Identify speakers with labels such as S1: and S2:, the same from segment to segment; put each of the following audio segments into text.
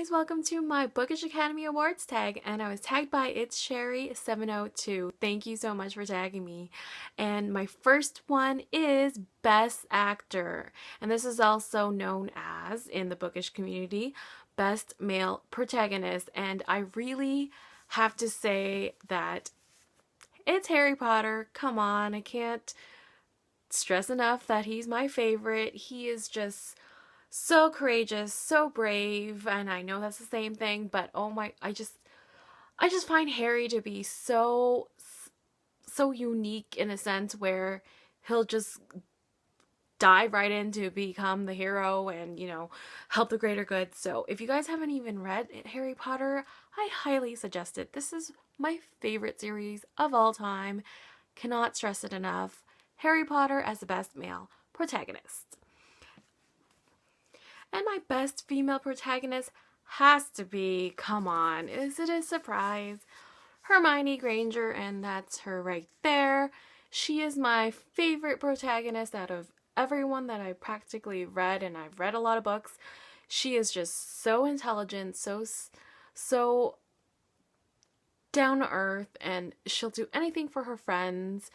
S1: guys, welcome to my Bookish Academy Awards tag, and I was tagged by It's Sherry 702. Thank you so much for tagging me. And my first one is Best Actor, and this is also known as, in the Bookish community, Best Male Protagonist. And I really have to say that it's Harry Potter. Come on, I can't stress enough that he's my favorite. He is just so courageous, so brave, and I know that's the same thing, but oh my, I just find Harry to be so unique in a sense where he'll just dive right in to become the hero and, help the greater good. So if you guys haven't even read Harry Potter, I highly suggest it. This is my favorite series of all time. Cannot stress it enough. Harry Potter as the best male protagonist. And my best female protagonist has to be, come on, is it a surprise? Hermione Granger, and that's her right there. She is my favorite protagonist out of everyone that I practically read, and I've read a lot of books. She is just so intelligent, so down to earth, and she'll do anything for her friends.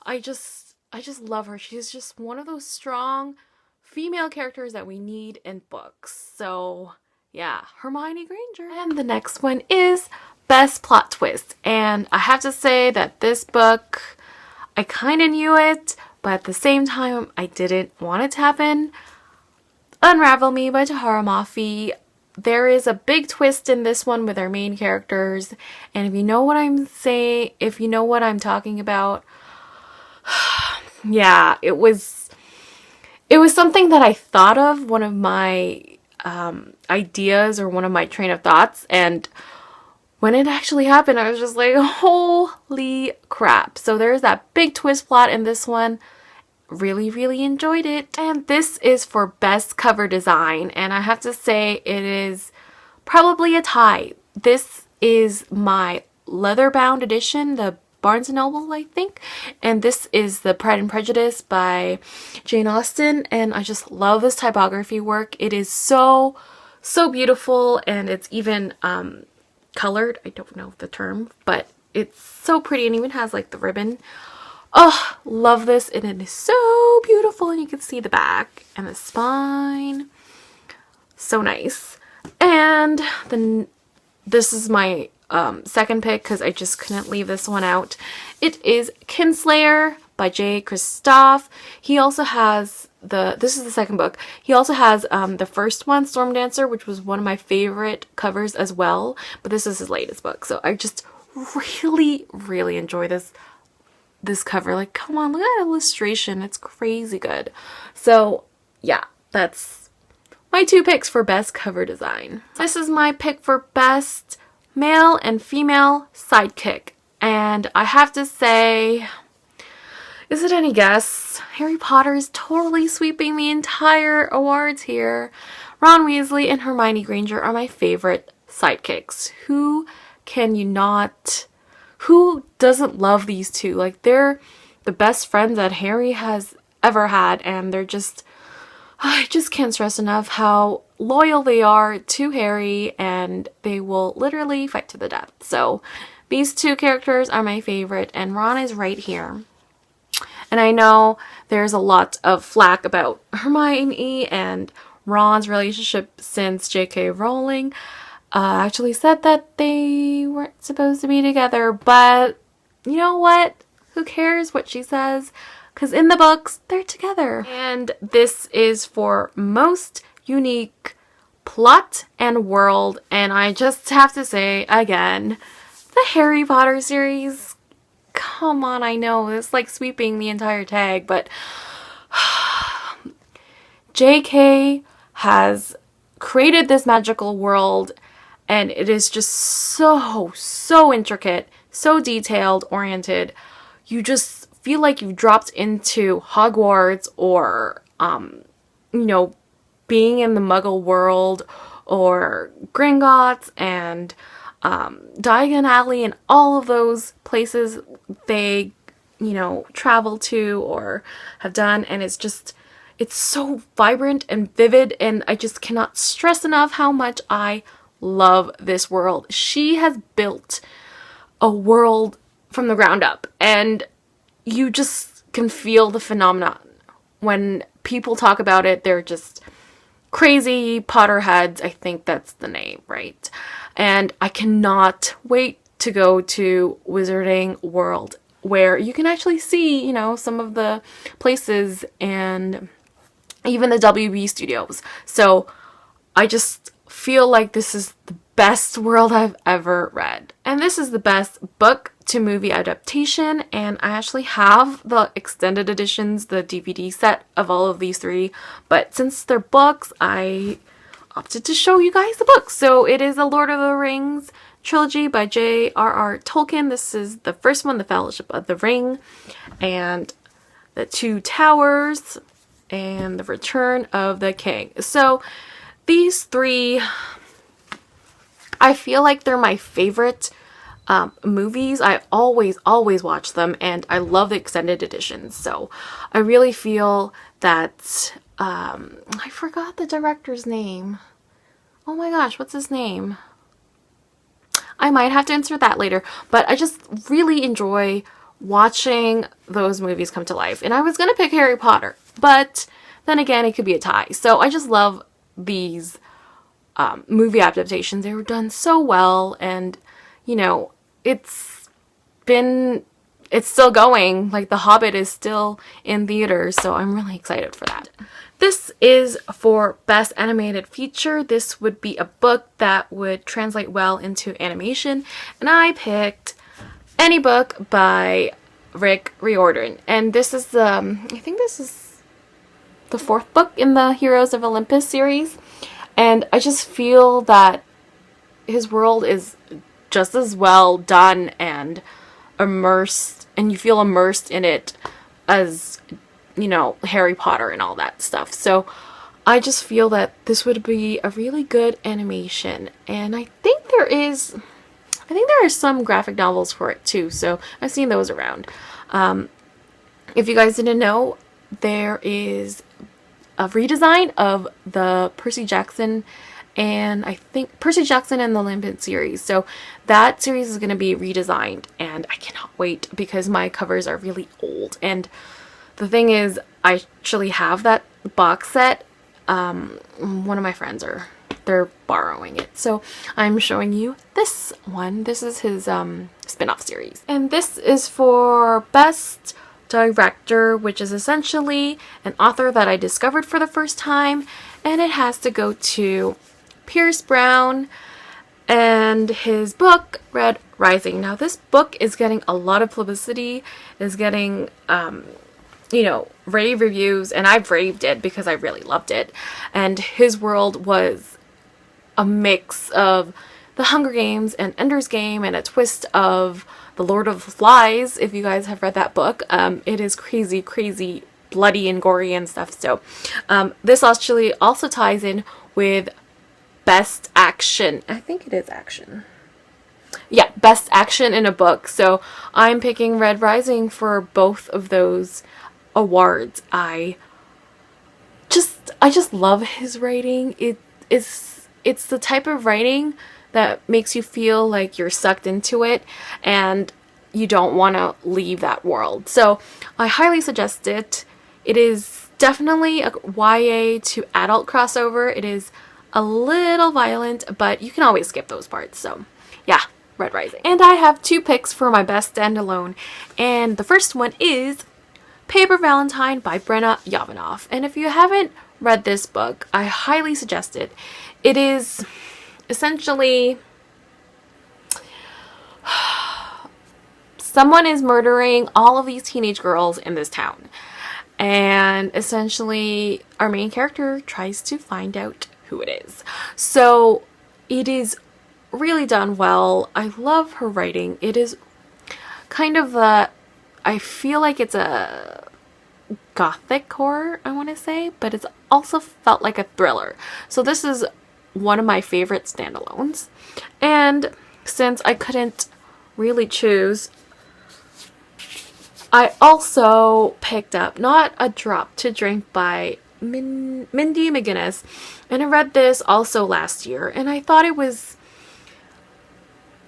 S1: I just love her. She's just one of those strong female characters that we need in books. So yeah, Hermione Granger. And the next one is Best Plot Twist. And I have to say that this book, I kind of knew it, but at the same time, I didn't want it to happen. Unravel Me by Tahereh Mafi. There is a big twist in this one with our main characters. And if you know what I'm saying, if you know what I'm talking about, yeah, it was something that I thought of, one of my ideas or one of my train of thoughts, and when it actually happened, I was just like, holy crap. So there's that big twist plot in this one. Really enjoyed it. And this is for best cover design, and I have to say it is probably a tie. This is my leather-bound edition, the Barnes & Noble, I think, and this is the Pride and Prejudice by Jane Austen, and I just love this typography work. It is so beautiful, and it's even colored. I don't know the term, but it's so pretty, and even has like the ribbon. Oh, love this, and it is so beautiful, and you can see the back and the spine. So nice. And then this is my second pick because I just couldn't leave this one out. It is Kinslayer by Kristoff. He also has this is the second book. He also has the first one, Storm Dancer, which was one of my favorite covers as well, but this is his latest book. So I just really enjoy this cover. Like, come on, look at that illustration. It's crazy good. So yeah, that's my two picks for best cover design. This is my pick for best male and female sidekick, and I have to say, is it any guess? Harry Potter is totally sweeping the entire awards here. Ron Weasley and Hermione Granger are my favorite sidekicks. Who doesn't love these two? Like, they're the best friends that Harry has ever had, and they're just, I just can't stress enough how loyal they are to Harry, and they will literally fight to the death. So these two characters are my favorite, and Ron is right here. And I know there's a lot of flack about Hermione and Ron's relationship since J.K. Rowling actually said that they weren't supposed to be together, but you know what? Who cares what she says? Because in the books, they're together. And this is for most unique plot and world, and I just have to say again, the Harry Potter series, come on, I know it's like sweeping the entire tag, but JK has created this magical world, and it is just so intricate, so detailed oriented. You just feel like you've dropped into Hogwarts, or being in the Muggle world, or Gringotts and Diagon Alley, and all of those places they travel to or have done, and it's so vibrant and vivid, and I just cannot stress enough how much I love this world. She has built a world from the ground up, and you just can feel the phenomenon. When people talk about it, they're just crazy Potterheads. I think that's the name, right? And I cannot wait to go to Wizarding World, where you can actually see, you know, some of the places and even the WB studios. So I just feel like this is the best world I've ever read. And this is the best book to movie adaptation, and I actually have the extended editions, the DVD set of all of these three, but since they're books, I opted to show you guys the books. So it is a Lord of the Rings trilogy by J.R.R. Tolkien. This is the first one, The Fellowship of the Ring, and The Two Towers, and The Return of the King. So these three, I feel like they're my favorite movies. I always watch them, and I love the extended editions. So I really feel that I forgot the director's name. Oh my gosh, what's his name? I might have to insert that later, but I just really enjoy watching those movies come to life. And I was gonna pick Harry Potter, but then again, it could be a tie. So I just love these movie adaptations. They were done so well, and you know, it's still going. Like, The Hobbit is still in theaters, so I'm really excited for that. This is for Best Animated Feature. This would be a book that would translate well into animation, and I picked Any Book by Rick Riordan. And this is I think this is the fourth book in the Heroes of Olympus series, and I just feel that his world is just as well done and immersed, and you feel immersed in it as, you know, Harry Potter and all that stuff. So I just feel that this would be a really good animation, and I think there are some graphic novels for it too, so I've seen those around. If you guys didn't know, there is a redesign of the Percy Jackson, and I think Percy Jackson and the Lambent series. So that series is going to be redesigned, and I cannot wait because my covers are really old. And the thing is, I actually have that box set. One of my friends they're borrowing it, so I'm showing you this one. This is his spin-off series, and this is for Best Director, which is essentially an author that I discovered for the first time, and it has to go to Pierce Brown and his book Red Rising. Now this book is getting a lot of publicity, is getting you know, rave reviews, and I've raved it because I really loved it. And his world was a mix of The Hunger Games and Ender's Game, and a twist of The Lord of Flies, if you guys have read that book. It is crazy bloody and gory and stuff. So this actually also ties in with Best Action. I think it is action. Yeah, Best Action in a Book. So I'm picking Red Rising for both of those awards. I just love his writing. It's the type of writing that makes you feel like you're sucked into it and you don't want to leave that world. So I highly suggest it. It is definitely a YA to adult crossover. It is a little violent, but you can always skip those parts. So yeah, Red Rising. And I have two picks for my best standalone, and the first one is Paper Valentine by Brenna Yovanov. And if you haven't read this book, I highly suggest it. It is essentially someone is murdering all of these teenage girls in this town, and essentially our main character tries to find out who it is. So it is really done well. I love her writing. It is kind of I feel like it's a gothic horror, I want to say, but it's also felt like a thriller. So this is one of my favorite standalones. And since I couldn't really choose, I also picked up Not a Drop to Drink by Mindy McGinnis, and I read this also last year, and I thought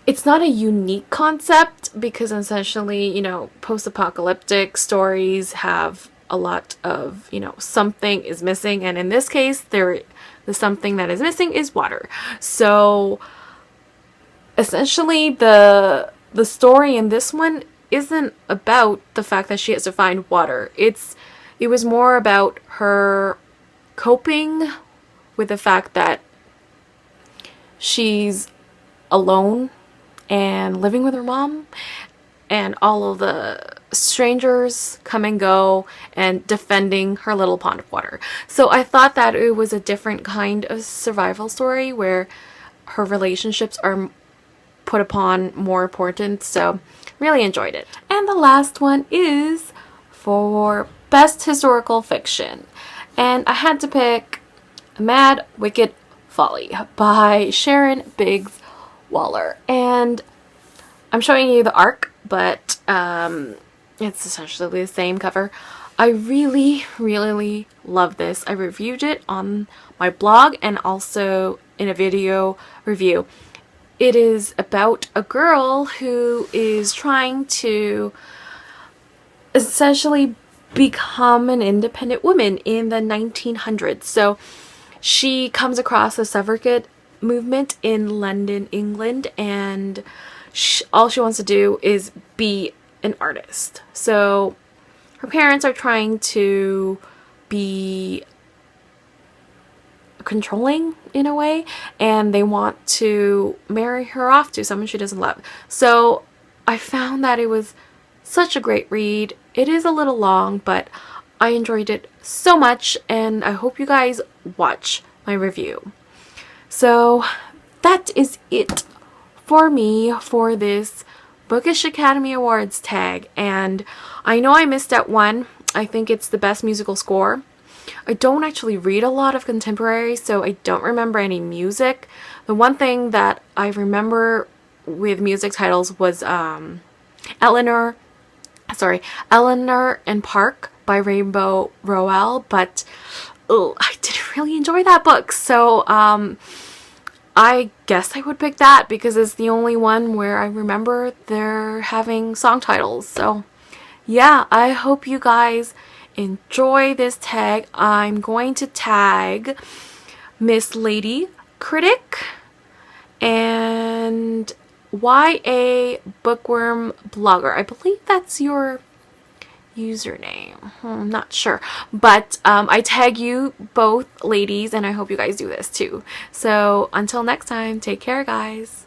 S1: it's not a unique concept because essentially, you know, post-apocalyptic stories have a lot of, you know, something is missing, and in this case, the something that is missing is water. So essentially, the story in this one isn't about the fact that she has to find water. It was more about her coping with the fact that she's alone and living with her mom, and all of the strangers come and go, and defending her little pond of water. So I thought that it was a different kind of survival story where her relationships are put upon more importance. So really enjoyed it. And the last one is for Best Historical Fiction, and I had to pick Mad Wicked Folly by Sharon Biggs Waller. And I'm showing you the arc, but it's essentially the same cover. I really love this. I reviewed it on my blog and also in a video review. It is about a girl who is trying to essentially become an independent woman in the 1900s. So she comes across the suffragette movement in London, England, and all she wants to do is be an artist. So her parents are trying to be controlling in a way, and they want to marry her off to someone she doesn't love. So I found that it was such a great read. It is a little long, but I enjoyed it so much, and I hope you guys watch my review. So that is it for me for this Bookish Academy Awards tag, and I know I missed out one. I think it's the best musical score. I don't actually read a lot of contemporary, so I don't remember any music. The one thing that I remember with music titles was Eleanor and Park by Rainbow Rowell, but I didn't really enjoy that book, so I guess I would pick that because it's the only one where I remember they're having song titles. So yeah, I hope you guys enjoy this tag. I'm going to tag Miss Lady Critic and YA Bookworm Blogger. I believe that's your username. I'm not sure, but I tag you both ladies, and I hope you guys do this too. So until next time, take care, guys.